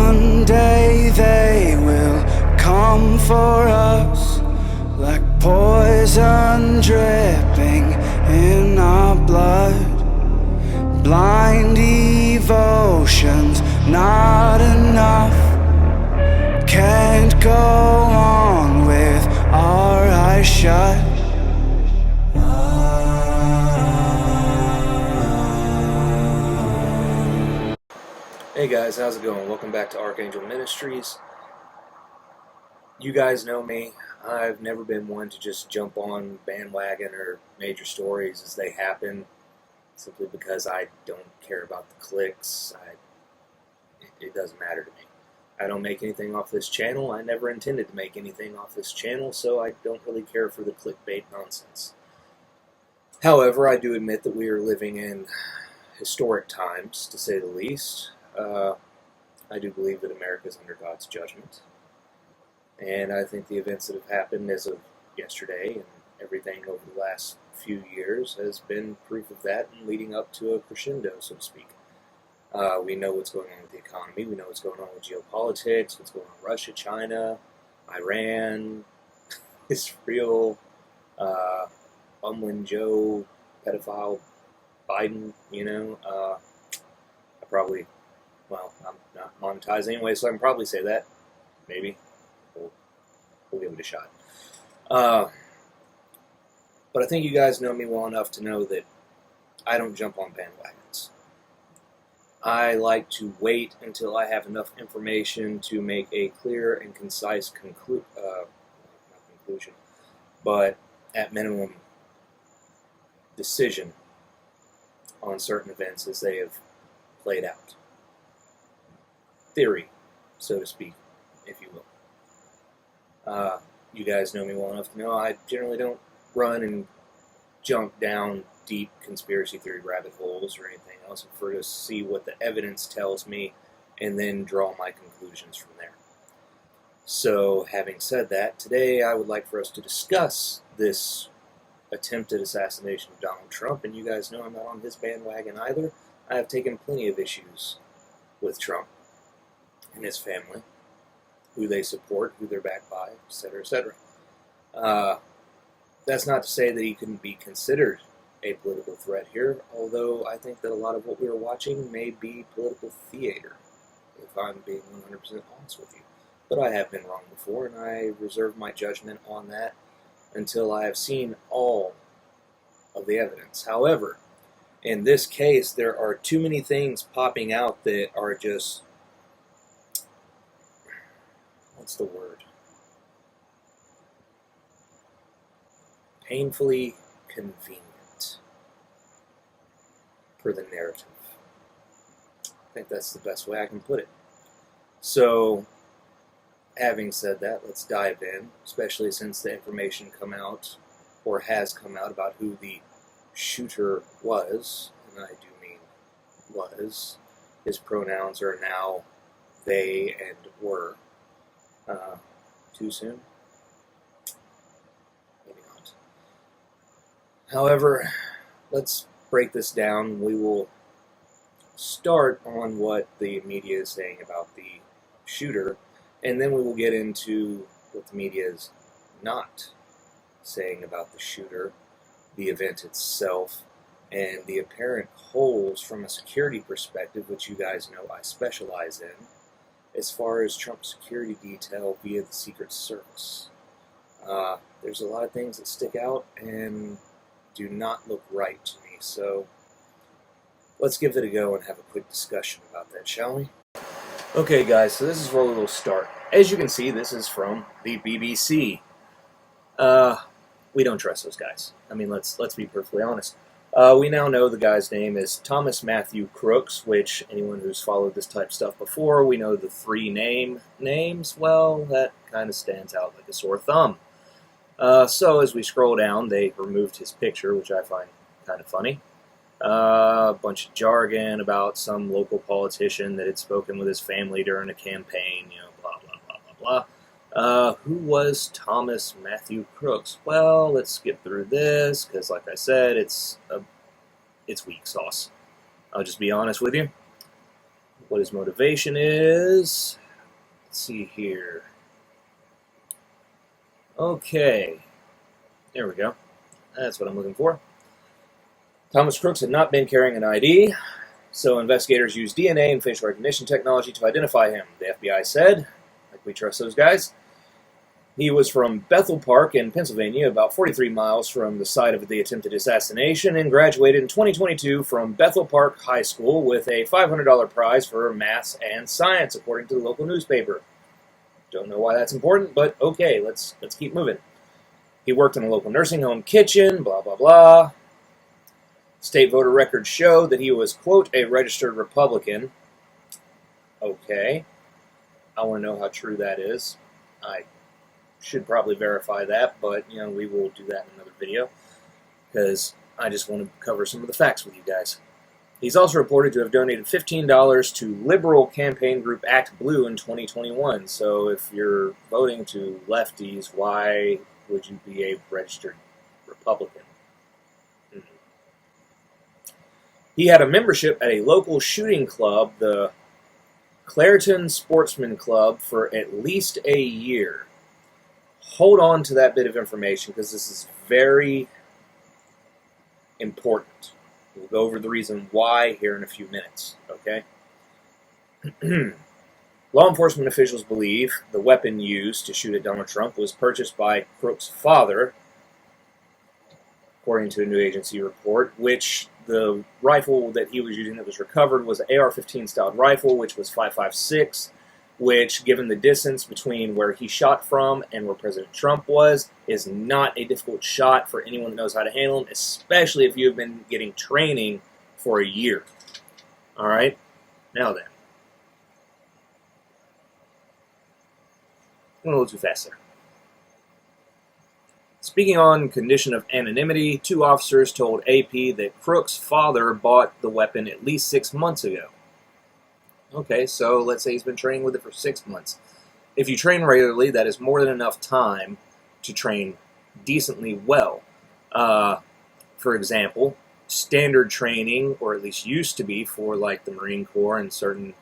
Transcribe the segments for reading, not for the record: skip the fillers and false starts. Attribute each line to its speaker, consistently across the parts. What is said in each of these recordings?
Speaker 1: One day they will come for us, like poison dripping in our blood. Blind devotion's not enough. Can't go on with our eyes shut.
Speaker 2: Hey guys, how's it going? Welcome back to Archangel Ministries. You guys know me. I've never been one to just jump on bandwagon or major stories as they happen, simply because I don't care about the clicks. It doesn't matter to me. I don't make anything off this channel. I never intended to make anything off this channel, so I don't really care for the clickbait nonsense. However, I do admit that we are living in historic times, to say the least. I do believe that America is under God's judgment. And I think the events that have happened as of yesterday and everything over the last few years has been proof of that and leading up to a crescendo, so to speak. We know what's going on with the economy. We know what's going on with geopolitics, what's going on with Russia, China, Iran, Israel, Bumbling Joe, pedophile Biden, I'm not monetized anyway, so I can probably say that. Maybe. We'll give it a shot. But I think you guys know me well enough to know that I don't jump on bandwagons. I like to wait until I have enough information to make a clear and concise but at minimum decision on certain events as they have played out. Theory, so to speak, if you will. You guys know me well enough to know I generally don't run and jump down deep conspiracy theory rabbit holes or anything else. I prefer to see what the evidence tells me and then draw my conclusions from there. So, having said that, today I would like for us to discuss this attempted assassination of Donald Trump, and you guys know I'm not on his bandwagon either. I have taken plenty of issues with Trump and his family, who they support, who they're backed by, etc., etc. That's not to say that he couldn't be considered a political threat here, although I think that a lot of what we are watching may be political theater, if I'm being 100% honest with you. But I have been wrong before, and I reserve my judgment on that until I have seen all of the evidence. However, in this case, there are too many things popping out that are just, what's the word? Painfully convenient for the narrative. I think that's the best way I can put it. So, having said that, let's dive in, especially since the information has come out about who the shooter was, and I do mean was. His pronouns are now they and were. Too soon? Maybe not. However, let's break this down. We will start on what the media is saying about the shooter, and then we will get into what the media is not saying about the shooter, the event itself, and the apparent holes from a security perspective, which you guys know I specialize in, as far as Trump's security detail via the Secret Service. There's a lot of things that stick out and do not look right to me, so let's give it a go and have a quick discussion about that, shall we? Okay guys, so this is where we will start. As you can see, this is from the BBC. We don't trust those guys. I mean, let's be perfectly honest. We now know the guy's name is Thomas Matthew Crooks, which anyone who's followed this type of stuff before, we know the three names, well, that kind of stands out like a sore thumb. So as we scroll down, they removed his picture, which I find kind of funny. A bunch of jargon about some local politician that had spoken with his family during a campaign, blah, blah, blah, blah, blah. Who was Thomas Matthew Crooks? Well, let's skip through this, because like I said, it's weak sauce. I'll just be honest with you. what his motivation is. Let's see here. Okay, there we go. That's what I'm looking for. Thomas Crooks had not been carrying an ID, so investigators used DNA and facial recognition technology to identify him. The FBI said, like we trust those guys. He was from Bethel Park in Pennsylvania, about 43 miles from the site of the attempted assassination, and graduated in 2022 from Bethel Park High School with a $500 prize for maths and science, according to the local newspaper. Don't know why that's important, but okay, let's keep moving. He worked in a local nursing home kitchen, blah, blah, blah. State voter records show that he was, quote, a registered Republican. Okay. I want to know how true that is. I should probably verify that, but, you know, we will do that in another video, because I just want to cover some of the facts with you guys. He's also reported to have donated $15 to liberal campaign group Act Blue in 2021, so if you're voting to lefties, why would you be a registered Republican? He had a membership at a local shooting club, the Clareton Sportsman Club, for at least a year. Hold on to that bit of information, because this is very important. We'll go over the reason why here in a few minutes, okay? Law enforcement officials believe the weapon used to shoot at Donald Trump was purchased by Crooks' father, according to a new agency report, which the rifle that he was using that was recovered was an AR-15 styled rifle, which was .556, which, given the distance between where he shot from and where President Trump was, is not a difficult shot for anyone that knows how to handle them, especially if you have been getting training for a year. All right? Now then. I'm going a little too fast there. Speaking on condition of anonymity, 2 officers told AP that Crooks' father bought the weapon at least 6 months ago. Okay, so let's say he's been training with it for 6 months. If you train regularly, that is more than enough time to train decently well. For example, standard training, or at least used to be for like the Marine Corps and certain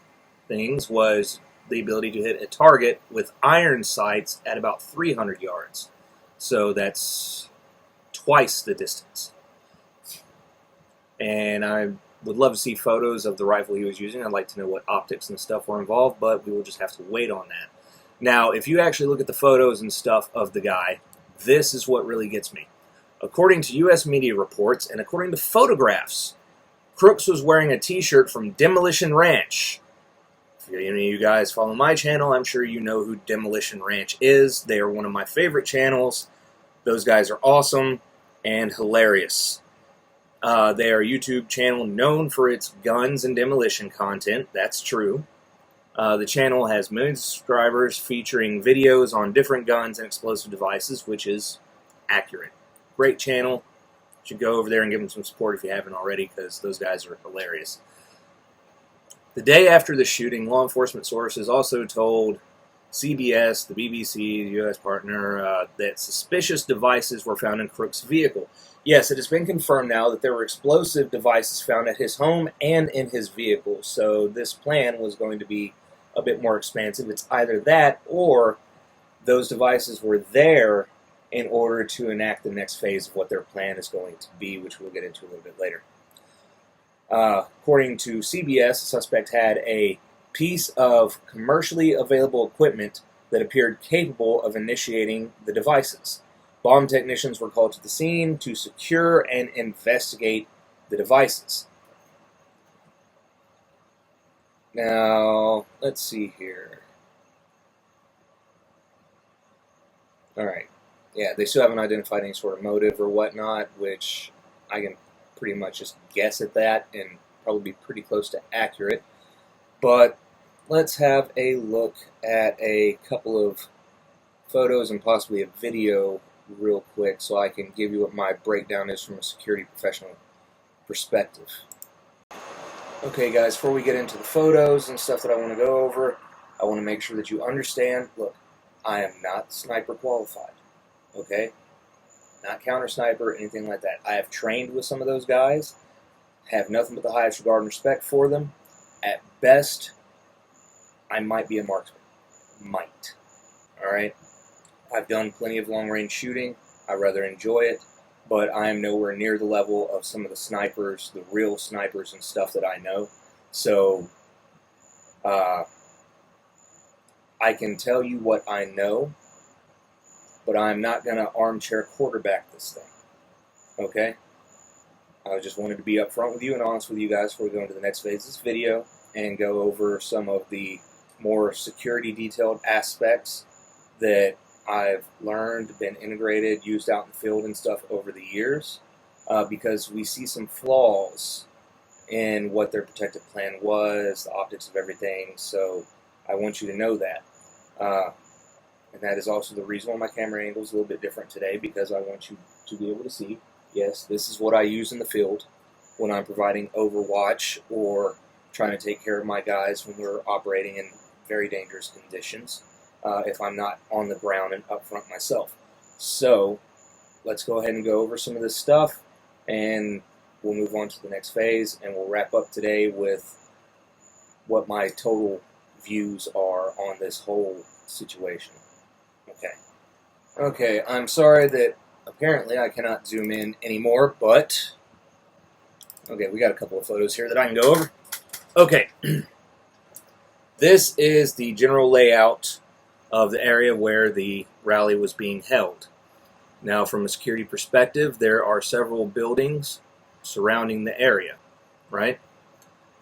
Speaker 2: things, was the ability to hit a target with iron sights at about 300 yards. So that's twice the distance. And I would love to see photos of the rifle he was using. I'd like to know what optics and stuff were involved, but we will just have to wait on that. Now, if you actually look at the photos and stuff of the guy, this is what really gets me. According to U.S. media reports, and according to photographs, Crooks was wearing a t-shirt from Demolition Ranch. If any of you guys follow my channel, I'm sure you know who Demolition Ranch is. They are one of my favorite channels. Those guys are awesome and hilarious. They are a YouTube channel known for its guns and demolition content. That's true. The channel has millions of subscribers featuring videos on different guns and explosive devices, which is accurate. Great channel. You should go over there and give them some support if you haven't already, because those guys are hilarious. The day after the shooting, law enforcement sources also told CBS, the BBC, the U.S. partner, that suspicious devices were found in Crooks' vehicle. Yes, it has been confirmed now that there were explosive devices found at his home and in his vehicle, so this plan was going to be a bit more expansive. It's either that or those devices were there in order to enact the next phase of what their plan is going to be, which we'll get into a little bit later. According to CBS, the suspect had a piece of commercially available equipment that appeared capable of initiating the devices. Bomb technicians were called to the scene to secure and investigate the devices. Now, let's see here. Alright. Yeah, they still haven't identified any sort of motive or whatnot, which I can pretty much just guess at that and probably be pretty close to accurate. But let's have a look at a couple of photos and possibly a video real quick so I can give you what my breakdown is from a security professional perspective. Okay guys, before we get into the photos and stuff that I want to go over, I want to make sure that you understand, look, I am not sniper qualified, okay? Not counter sniper, anything like that. I have trained with some of those guys, have nothing but the highest regard and respect for them, At best, I might be a marksman. Might. Alright? I've done plenty of long-range shooting. I rather enjoy it, but I am nowhere near the level of some of the snipers, the real snipers and stuff that I know. So, I can tell you what I know, but I'm not going to armchair quarterback this thing. Okay? I just wanted to be upfront with you and honest with you guys before we go into the next phase of this video and go over some of the more security detailed aspects that I've learned, been integrated, used out in the field and stuff over the years, because we see some flaws in what their protective plan was, the optics of everything, so I want you to know that. And that is also the reason why my camera angle is a little bit different today, because I want you to be able to see, yes, this is what I use in the field when I'm providing overwatch or trying to take care of my guys when we're operating in very dangerous conditions, if I'm not on the ground and up front myself. So let's go ahead and go over some of this stuff, and we'll move on to the next phase, and we'll wrap up today with what my total views are on this whole situation. Okay, I'm sorry that apparently I cannot zoom in anymore, but okay, we got a couple of photos here that I can go over. Okay, this is the general layout of the area where the rally was being held. Now, from a security perspective, there are several buildings surrounding the area, right?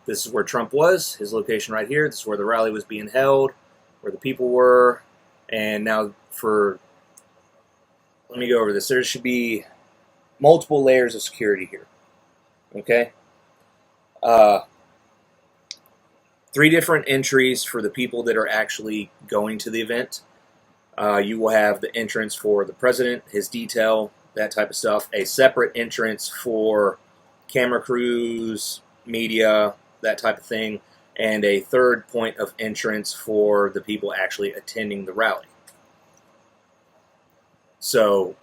Speaker 2: This is where Trump was, his location right here. This is where the rally was being held, where the people were, and now let me go over this. There should be multiple layers of security here, okay? 3 different entries for the people that are actually going to the event. You will have the entrance for the president, his detail, that type of stuff. A separate entrance for camera crews, media, that type of thing. And a third point of entrance for the people actually attending the rally. So,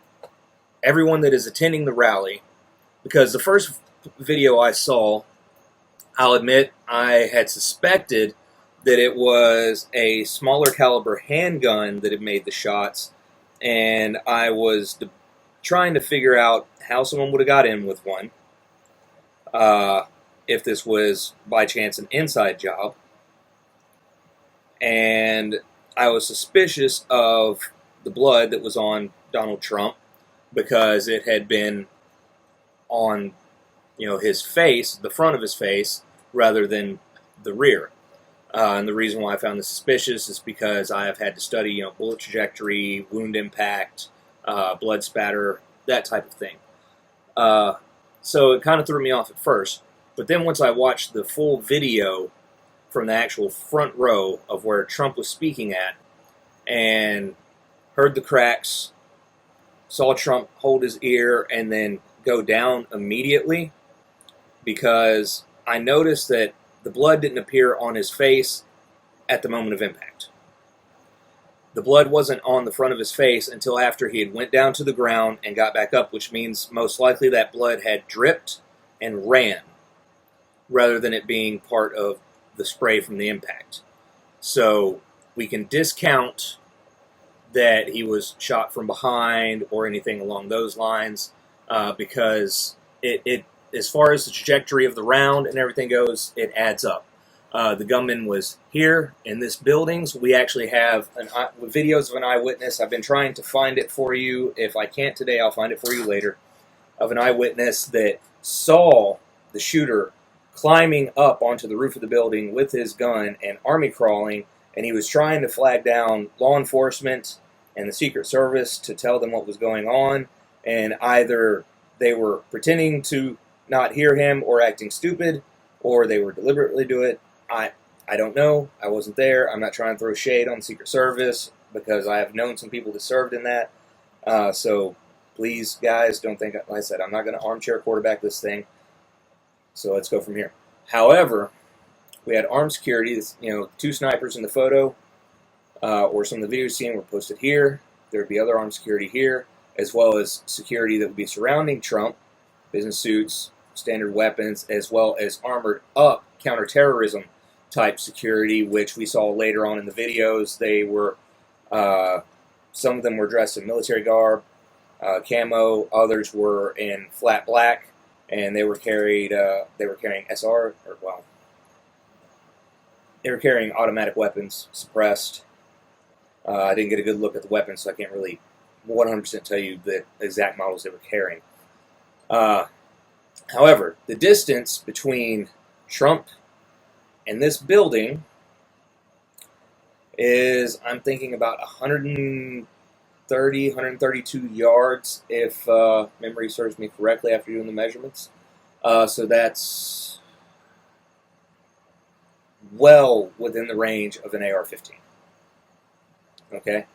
Speaker 2: everyone that is attending the rally, because the first video I saw, I'll admit I had suspected that it was a smaller caliber handgun that had made the shots, and I was trying to figure out how someone would have got in with one, if this was by chance an inside job, and I was suspicious of the blood that was on Donald Trump because it had been on, his face, the front of his face, rather than the rear. And the reason why I found this suspicious is because I have had to study, bullet trajectory, wound impact, blood spatter, that type of thing. So it kind of threw me off at first. But then once I watched the full video from the actual front row of where Trump was speaking at, and heard the cracks, saw Trump hold his ear and then go down immediately, because I noticed that the blood didn't appear on his face at the moment of impact. The blood wasn't on the front of his face until after he had went down to the ground and got back up, which means most likely that blood had dripped and ran, rather than it being part of the spray from the impact. So we can discount that he was shot from behind or anything along those lines, because it as far as the trajectory of the round and everything goes, it adds up. The gunman was here in this building. So we actually have videos of an eyewitness. I've been trying to find it for you. If I can't today, I'll find it for you later. Of an eyewitness that saw the shooter climbing up onto the roof of the building with his gun and army crawling, and he was trying to flag down law enforcement and the Secret Service to tell them what was going on, and either they were pretending to not hear him or acting stupid, or they were deliberately doing it. I don't know. I wasn't there. I'm not trying to throw shade on the Secret Service, because I have known some people that served in that. So please, guys, don't think, like I said, I'm not going to armchair quarterback this thing. So let's go from here. However, we had armed security. 2 snipers in the photo, or some of the videos seen were posted here. There would be other armed security here, as well as security that would be surrounding Trump, business suits, standard weapons, as well as armored up counterterrorism type security, which we saw later on in the videos. They were, some of them were dressed in military garb, camo. Others were in flat black, and they were carrying SR, or well, they were carrying automatic weapons, suppressed. I didn't get a good look at the weapons, so I can't really 100% tell you the exact models they were carrying. However, the distance between Trump and this building is, I'm thinking, about 130, 132 yards, if memory serves me correctly after doing the measurements. So that's well within the range of an AR-15. Okay?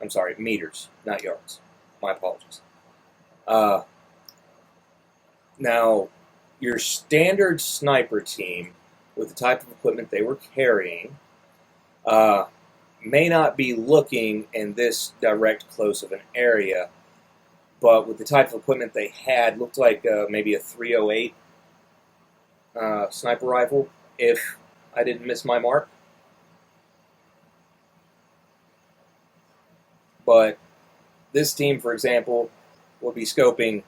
Speaker 2: I'm sorry, meters, not yards. My apologies. Now, your standard sniper team, with the type of equipment they were carrying, may not be looking in this direct close of an area, but with the type of equipment they had, looked like maybe a 308 sniper rifle, if I didn't miss my mark. But this team, for example, will be scoping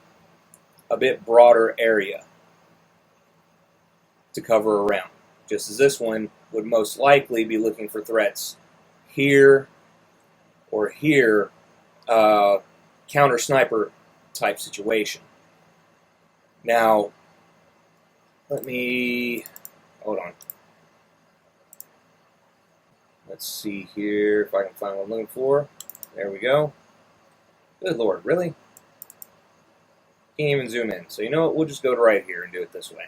Speaker 2: a bit broader area to cover around, just as this one would most likely be looking for threats here or here, counter sniper type situation. Now, hold on. Let's see here if I can find what I'm looking for. There we go. Good Lord, really? Can't even zoom in. So you know what? We'll just go to right here and do it this way.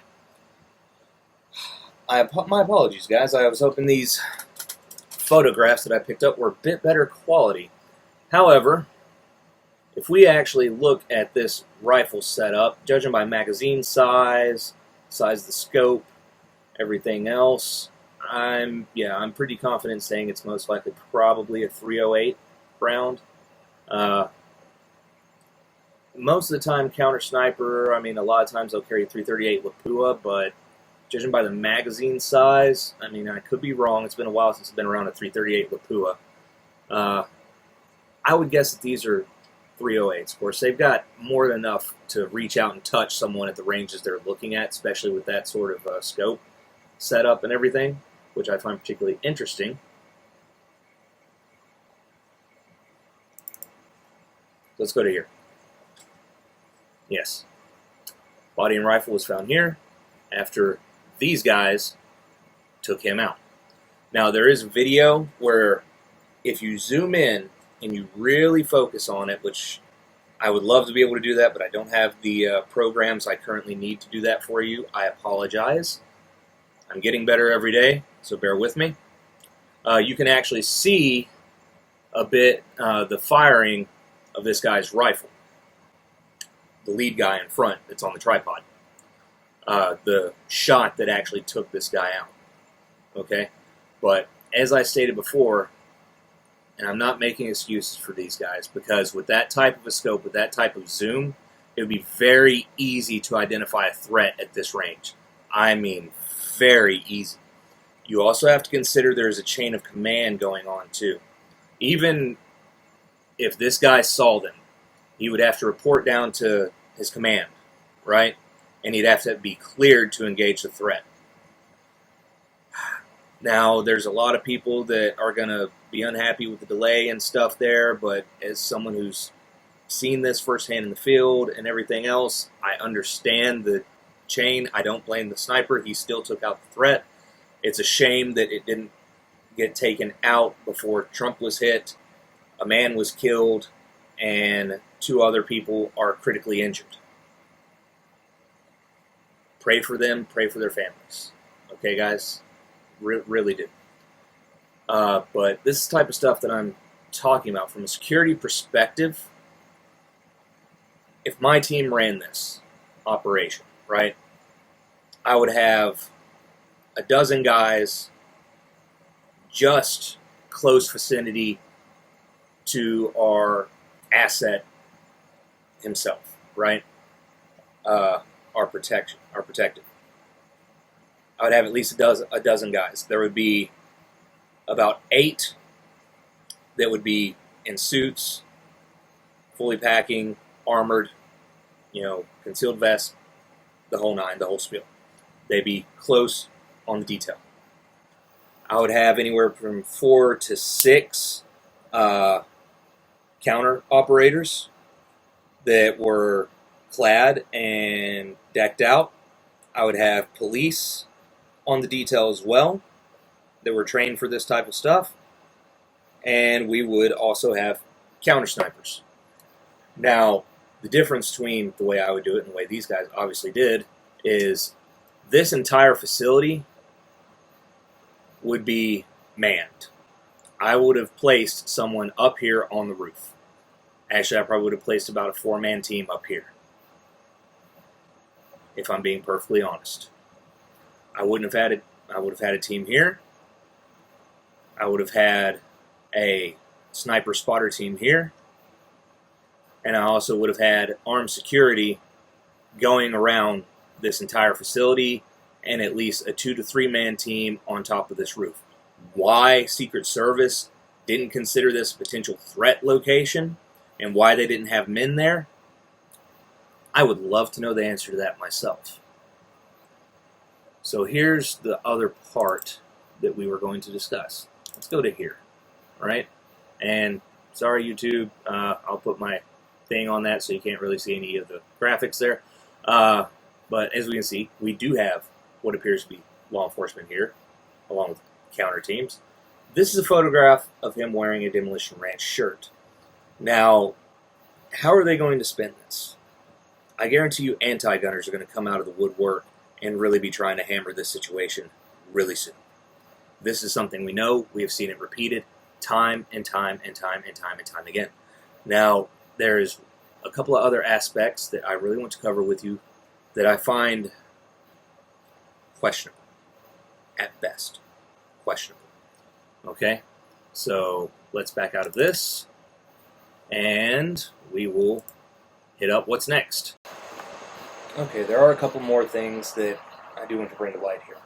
Speaker 2: My apologies, guys. I was hoping these photographs that I picked up were a bit better quality. However, if we actually look at this rifle setup, judging by magazine size of the scope, everything else, I'm pretty confident saying it's most likely probably a 308 round. Most of the time, counter sniper, I mean, a lot of times they'll carry 338 Lapua, but judging by the magazine size, I mean, I could be wrong. It's been a while since I've been around a 338 Lapua. I would guess that these are 308s. Of course, they've got more than enough to reach out and touch someone at the ranges they're looking at, especially with that sort of scope setup and everything, which I find particularly interesting. Let's go to here. Yes. Body and rifle was found here after these guys took him out. Now, there is a video where if you zoom in and you really focus on it, which I would love to be able to do that, but I don't have the programs I currently need to do that for you. I apologize. I'm getting better every day, so bear with me. You can actually see a bit the firing of this guy's rifle. The lead guy in front that's on the tripod. The shot that actually took this guy out. Okay? But as I stated before, and I'm not making excuses for these guys, because with that type of a scope, with that type of zoom, it would be very easy to identify a threat at this range. I mean, very easy. You also have to consider there's a chain of command going on too. Even if this guy saw them, he would have to report down to his command, right? And he'd have to be cleared to engage the threat. Now, there's a lot of people that are going to be unhappy with the delay and stuff there, but as someone who's seen this firsthand in the field and everything else, I understand the chain. I don't blame the sniper. He still took out the threat. It's a shame that it didn't get taken out before Trump was hit. A man was killed, and 2 other people are critically injured. Pray for them. Pray for their families. Okay, guys? Really do. But this is the type of stuff that I'm talking about. From a security perspective, if my team ran this operation, right, I would have a dozen guys just close vicinity to our asset himself, right? Our protective. I would have at least a dozen guys. There would be about 8 that would be in suits, fully packing, armored, concealed vest, the whole nine, the whole spiel. They'd be close on the detail. I would have anywhere from 4 to 6 counter operators that were clad and decked out. I would have police on the detail as well that were trained for this type of stuff. And we would also have counter snipers. Now, the difference between the way I would do it and the way these guys obviously did is this entire facility would be manned. I would have placed someone up here on the roof. Actually, I probably would have placed about a 4-man team up here, if I'm being perfectly honest. I would have had a team here. I would have had a sniper spotter team here. And I also would have had armed security going around this entire facility and at least a 2 to 3-man team on top of this roof. Why Secret Service didn't consider this a potential threat location and why they didn't have men there, I would love to know the answer to that myself. So here's the other part that we were going to discuss. Let's go to here, all right? And sorry, YouTube, I'll put my thing on that so you can't really see any of the graphics there. But as we can see, we do have what appears to be law enforcement here, along with counter teams. This is a photograph of him wearing a Demolition Ranch shirt. Now, how are they going to spin this? I guarantee you anti-gunners are going to come out of the woodwork and really be trying to hammer this situation really soon. This is something we know. We have seen it repeated time and time and time and time and time again. Now, there's a couple of other aspects that I really want to cover with you that I find questionable, at best. Questionable. Okay? So, let's back out of this, and we will hit up what's next. Okay, there are a couple more things that I do want to bring to light here.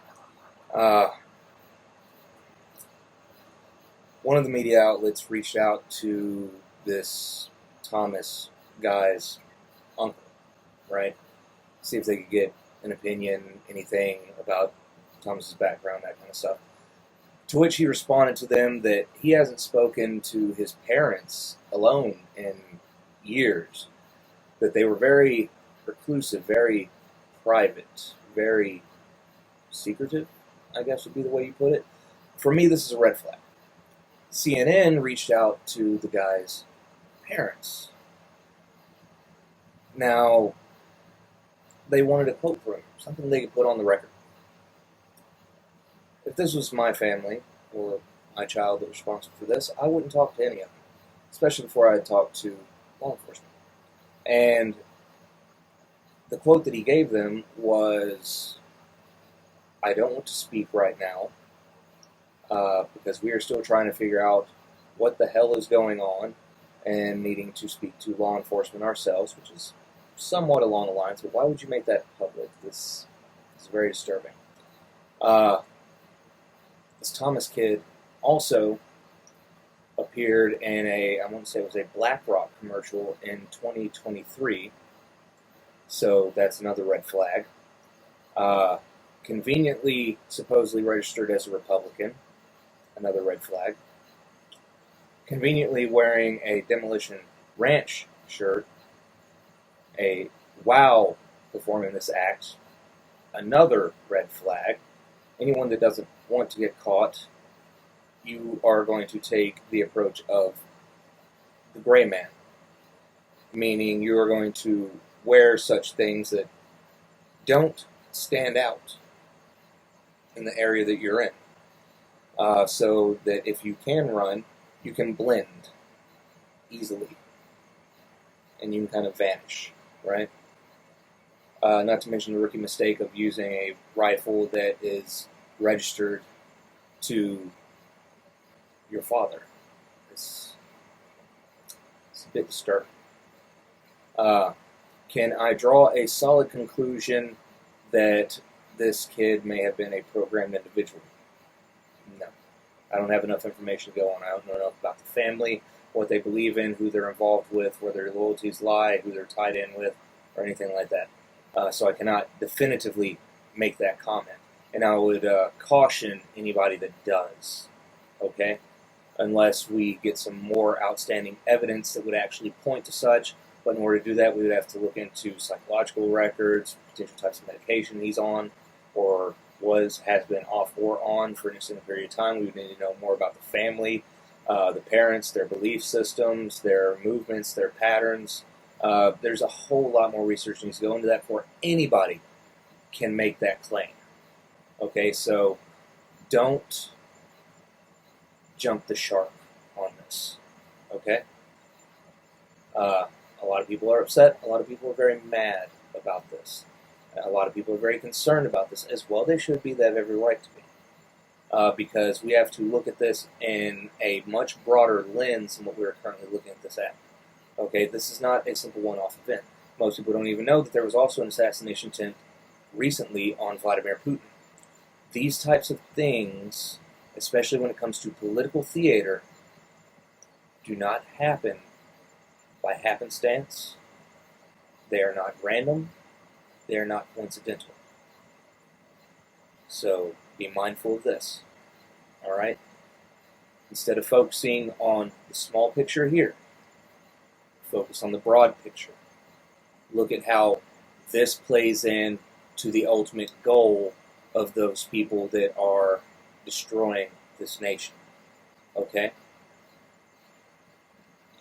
Speaker 2: One of the media outlets reached out to this Thomas guy's uncle, right? See if they could get an opinion, anything about Thomas's background, that kind of stuff. To which he responded to them that he hasn't spoken to his parents alone in years, that they were very reclusive, very private, very secretive, I guess would be the way you put it. For me, this is a red flag. CNN reached out to the guy's parents. Now, they wanted a quote from him, something they could put on the record. If this was my family, or my child that was responsible for this, I wouldn't talk to any of them, especially before I had talked to law enforcement. And the quote that he gave them was, "I don't want to speak right now, because we are still trying to figure out what the hell is going on and needing to speak to law enforcement ourselves," which is somewhat along the lines, but why would you make that public? This is very disturbing. This Thomas kid also appeared in I want to say it was a BlackRock commercial in 2023, so that's another red flag. Conveniently, supposedly registered as a Republican, another red flag. Conveniently wearing a Demolition Ranch shirt, a WOW performing this act, another red flag. Anyone that doesn't want to get caught, you are going to take the approach of the gray man, meaning you are going to wear such things that don't stand out in the area that you're in, so that if you can run, you can blend easily, and you can kind of vanish, right? Not to mention the rookie mistake of using a rifle that is registered to your father. It's a bit disturbing. Can I draw a solid conclusion that this kid may have been a programmed individual. No. I don't have enough information to go on. I don't know enough about the family, what they believe in, who they're involved with, where their loyalties lie, who they're tied in with, or anything like that. So I cannot definitively make that comment. And I would caution anybody that does, okay? Unless we get some more outstanding evidence that would actually point to such. But in order to do that, we would have to look into psychological records, potential types of medication he's on, or has been off or on for an extended period of time. We would need to know more about the family, the parents, their belief systems, their movements, their patterns. There's a whole lot more research that needs to go into that before anybody can make that claim. Okay, so don't jump the shark on this. Okay? A lot of people are upset. A lot of people are very mad about this. A lot of people are very concerned about this as well. They should be. They have every right to be. Because we have to look at this in a much broader lens than what we're currently looking at this at. Okay, this is not a simple one-off event. Most people don't even know that there was also an assassination attempt recently on Vladimir Putin. These types of things, especially when it comes to political theater, do not happen by happenstance. They are not random. They are not coincidental. So be mindful of this. All right? Instead of focusing on the small picture here, focus on the broad picture. Look at how this plays in to the ultimate goal of those people that are destroying this nation. Okay?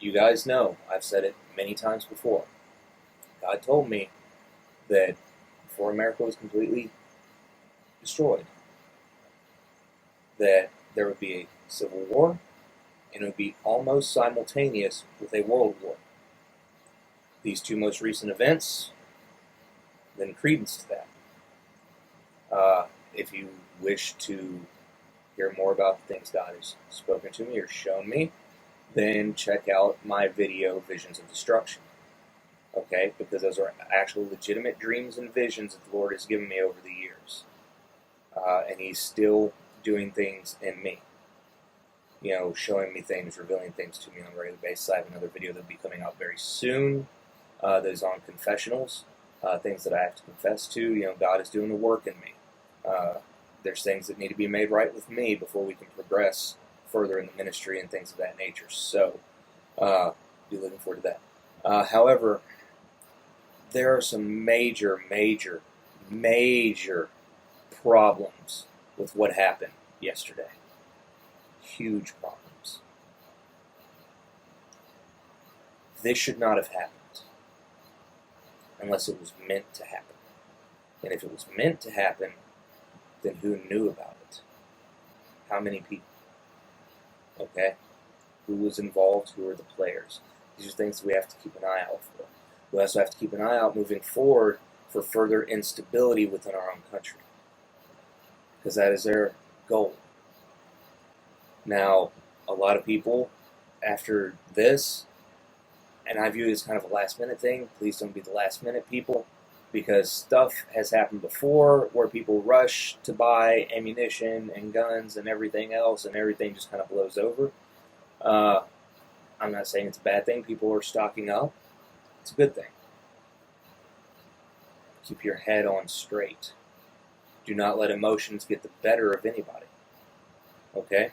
Speaker 2: You guys know, I've said it many times before. God told me that before America was completely destroyed, that there would be a civil war, and it would be almost simultaneous with a world war. These two most recent events lend credence to that. If you wish to hear more about the things God has spoken to me or shown me, then check out my video, Visions of Destruction. Okay? Because those are actual legitimate dreams and visions that the Lord has given me over the years. And He's still doing things in me. You know, showing me things, revealing things to me on a regular basis. I have another video that will be coming out very soon that is on confessionals, things that I have to confess to. You know, God is doing the work in me. There's things that need to be made right with me before we can progress further in the ministry and things of that nature. So, be looking forward to that. However, there are some major problems with what happened yesterday. Huge problems. This should not have happened unless it was meant to happen. And if it was meant to happen, then who knew about it? How many people? Okay? Who was involved? Who are the players? These are things that we have to keep an eye out for. We also have to keep an eye out moving forward for further instability within our own country. Because that is their goal. Now, a lot of people, after this, and I view it as kind of a last-minute thing, please don't be the last-minute people, because stuff has happened before where people rush to buy ammunition and guns and everything else, and everything just kind of blows over. I'm not saying it's a bad thing. People are stocking up. It's a good thing. Keep your head on straight. Do not let emotions get the better of anybody. Okay?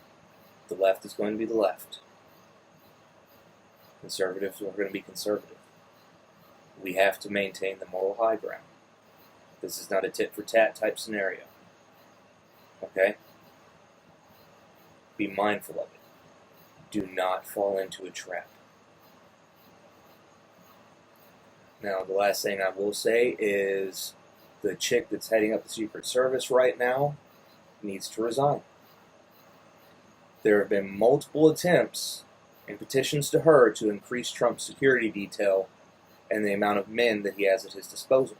Speaker 2: The left is going to be the left. Conservatives are going to be conservative. We have to maintain the moral high ground. This is not a tit-for-tat type scenario. Okay? Be mindful of it. Do not fall into a trap. Now, the last thing I will say is the chick that's heading up the Secret Service right now needs to resign. There have been multiple attempts and petitions to her to increase Trump's security detail and the amount of men that he has at his disposal.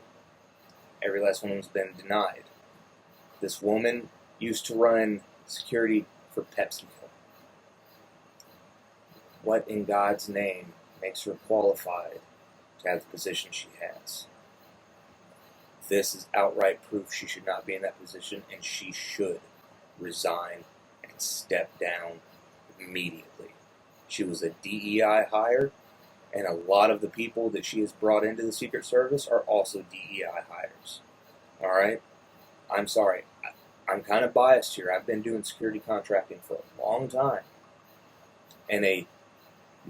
Speaker 2: Every last one has been denied. This woman used to run security for PepsiCo. What in God's name makes her qualified to have the position she has? This is outright proof she should not be in that position, and she should resign and step down immediately. She was a DEI hire, and a lot of the people that she has brought into the Secret Service are also DEI hires. All right? I'm sorry. I'm kind of biased here. I've been doing security contracting for a long time. And a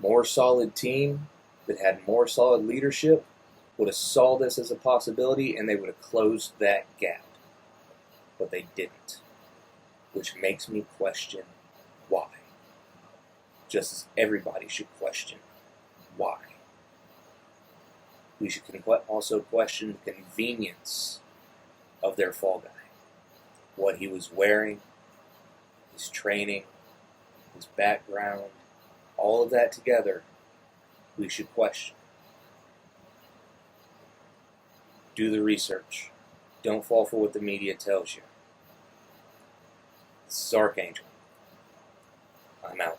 Speaker 2: more solid team that had more solid leadership would have saw this as a possibility, and they would have closed that gap. But they didn't. Which makes me question why. Just as everybody should question why. We should also question the convenience of their fall guy. What he was wearing, his training, his background, all of that together, we should question. Do the research. Don't fall for what the media tells you. This is Archangel. I'm out.